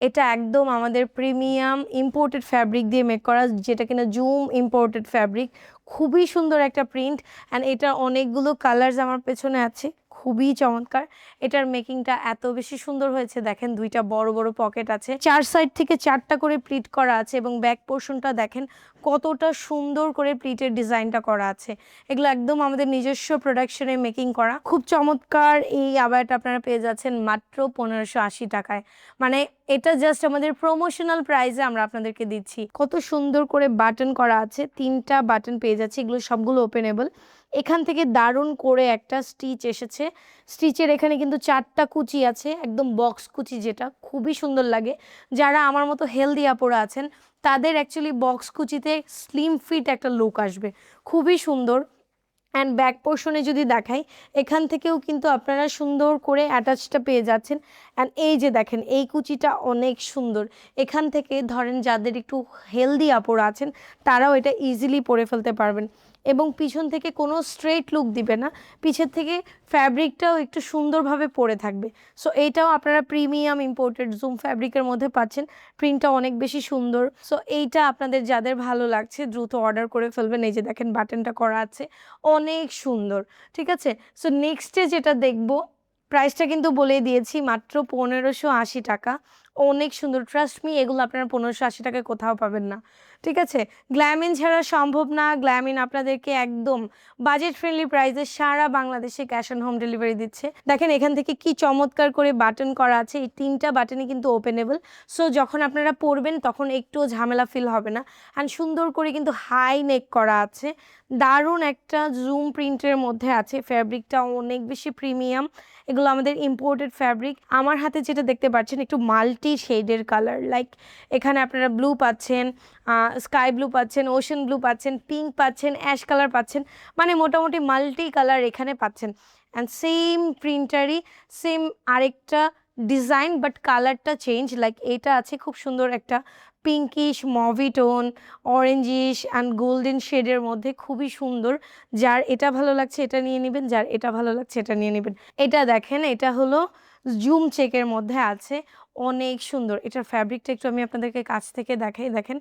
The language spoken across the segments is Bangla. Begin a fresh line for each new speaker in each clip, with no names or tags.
এটা একদম আমাদের প্রিমিয়াম ইম্পোর্টেড ফ্যাব্রিক দিয়ে মেক করা, যেটা কিনা জুম ইম্পোর্টেড ফ্যাব্রিক। খুবই সুন্দর একটা প্রিন্ট অ্যান্ড এটার অনেকগুলো কালার্স আমার পেছনে আছে, খুবই চমৎকার। এটার মেকিংটা এত বেশি সুন্দর হয়েছে, দেখেন দুইটা বড় বড় পকেট আছে, চার সাইড থেকে চারটা করে প্লিট করা আছে এবং ব্যাক পোর্শনটা দেখেন কতটা সুন্দর করে প্লিটের ডিজাইনটা করা আছে। এগুলো একদম আমাদের নিজস্ব প্রোডাকশনে মেকিং করা, খুব চমৎকার। এই আবায়াটা আপনারা পেয়ে যাচ্ছেন মাত্র 1580 টাকায়। মানে এটা জাস্ট আমাদের প্রমোশনাল প্রাইসে আমরা আপনাদেরকে দিচ্ছি। কত সুন্দর করে বাটন করা আছে, 3টা বাটন পেয়ে যাচ্ছে, এগুলো সবগুলো ওপেনেবল। এখান থেকে দারুণ করে একটা স্টিচ এসেছে, স্টিচের এখানে কিন্তু 4টা কুচি আছে, একদম বক্স কুচি, যেটা খুবই সুন্দর লাগে। যারা আমার মতো হেলদি আপুরা আছেন তাদের অ্যাকচুয়ালি বক্স কুচিতে স্লিম ফিট একটা লুক আসবে, খুবই সুন্দর। অ্যান্ড ব্যাক পোর্শনে যদি দেখাই, এখান থেকেও কিন্তু আপনারা সুন্দর করে অ্যাটাচটা পেয়ে যাচ্ছেন। অ্যান্ড এই যে দেখেন এই কুচিটা অনেক সুন্দর, এখান থেকে ধরেন যাদের একটু হেলদি আপুরা আছেন তারাও এটা ইজিলি পরে ফেলতে পারবেন এবং পিছন থেকে কোনো স্ট্রেট লুক দিবে না, পিছের থেকে ফ্যাব্রিকটাও একটু সুন্দরভাবে পরে থাকবে। সো এইটাও আপনারা প্রিমিয়াম ইম্পোর্টেড জুম ফ্যাব্রিকের মধ্যে পাচ্ছেন, প্রিন্টটা অনেক বেশি সুন্দর। সো এইটা আপনাদের যাদের ভালো লাগছে দ্রুত অর্ডার করে ফেলবেন। এই যে দেখেন বাটনটা করা আছে, অনেক সুন্দর, ঠিক আছে। সো নেক্সটে যেটা দেখবো, প্রাইসটা কিন্তু বলেই দিয়েছি, মাত্র 1580 টাকা। অনেক সুন্দর, ট্রাস্ট মি, এগুলো আপনারা 1580 টাকায় কোথাও পাবেন না, ঠিক আছে। গ্ল্যামিন ছাড়া সম্ভব না, গ্ল্যামিন আপনাদেরকে একদম বাজেট ফ্রেন্ডলি প্রাইসে সারা বাংলাদেশে ক্যাশ অন হোম ডেলিভারি দিচ্ছে। দেখেন এখান থেকে কি চমৎকার করে বাটন করা আছে, এই 3টা বাটনই কিন্তু ওপেনেবল। সো যখন আপনারা পরবেন তখন একটুও ঝামেলা ফিল হবে না। অ্যান্ড সুন্দর করে কিন্তু হাই নেক করা আছে, দারুণ একটা জুম প্রিন্টের মধ্যে আছে, ফ্যাব্রিকটা অনেক বেশি প্রিমিয়াম। এগুলো আমাদের ইম্পোর্টেড ফ্যাব্রিক। আমার হাতে যেটা দেখতে পাচ্ছেন একটু মাল্টি শেডের কালার, লাইক এখানে আপনারা ব্লু পাচ্ছেন, স্কাই ব্লু পাচ্ছেন, ওশেন ব্লু পাচ্ছেন, পিঙ্ক পাচ্ছেন, অ্যাশ কালার পাচ্ছেন, মানে মোটামুটি মাল্টি কালার এখানে পাচ্ছেন। অ্যান্ড সেম প্রিন্টারই সেম আরেকটা ডিজাইন, বাট কালারটা চেঞ্জ। লাইক এটা আছে খুব সুন্দর একটা pinkish mauve tone, orangish and golden শেডের মধ্যে, খুবই সুন্দর। যার এটা ভালো লাগছে এটা নিয়ে নেবেন, যার এটা ভালো লাগছে এটা নিয়ে নেবেন। এটা দেখেন, এটা হলো জুম চেকের মধ্যে আছে, অনেক সুন্দর। এটার ফ্যাব্রিকটা একটু আমি আপনাদেরকে কাছ থেকে দেখাই, দেখেন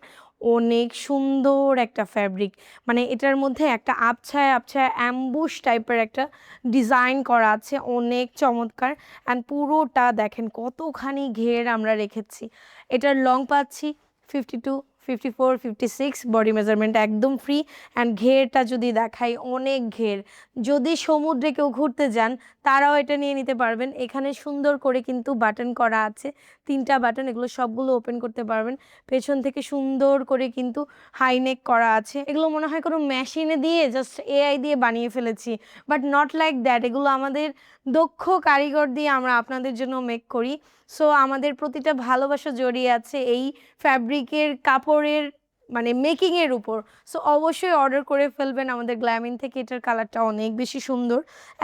অনেক সুন্দর একটা ফ্যাব্রিক। মানে এটার মধ্যে একটা আবছায়া আবছায়া অ্যাম্বুশ টাইপের একটা ডিজাইন করা আছে, অনেক চমৎকার। অ্যান্ড পুরোটা দেখেন কতখানি ঘের আমরা রেখেছি। এটার লং পাচ্ছি 52, 54, 56, বডি মেজারমেন্ট একদম ফ্রি। অ্যান্ড ঘেরটা যদি দেখাই, অনেক ঘের। যদি সমুদ্রে কেউ ঘুরতে যান তারাও এটা নিয়ে নিতে পারবেন। এখানে সুন্দর করে কিন্তু বাটন করা আছে, 3টা বাটন, এগুলো সবগুলো ওপেন করতে পারবেন। পেছন থেকে সুন্দর করে কিন্তু হাইনেক করা আছে। এগুলো মনে হয় কোনো মেশিনে দিয়ে জাস্ট এআই দিয়ে বানিয়ে ফেলেছি, বাট নট লাইক দ্যাট। এগুলো আমাদের দক্ষ কারিগর দিয়ে আমরা আপনাদের জন্য মেক করি। সো আমাদের প্রতিটা ভালোবাসা জড়িয়ে আছে এই ফ্যাব্রিকের কাপড়ের মানে মেকিংয়ের উপর। সো অবশ্যই অর্ডার করে ফেলবেন আমাদের গ্ল্যামিন থেকে। এটার কালারটা অনেক বেশি সুন্দর,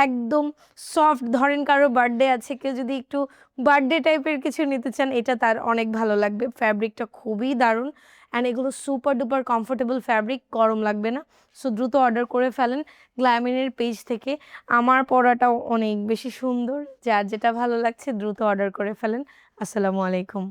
একদম সফট। ধরেন কারো বার্থডে আছে, কেউ যদি একটু বার্থডে টাইপের কিছু নিতে চান, এটা তার অনেক ভালো লাগবে। ফ্যাব্রিকটা খুবই দারুণ অ্যান্ড এগুলো সুপার ডুপার কমফোর্টেবল ফ্যাব্রিক, গরম লাগবে না। সো দ্রুত অর্ডার করে ফেলেন গ্ল্যামিনের পেজ থেকে। আমার পরাটাও অনেক বেশি সুন্দর, যার যেটা ভালো লাগছে দ্রুত অর্ডার করে ফেলেন। আসসালামু আলাইকুম।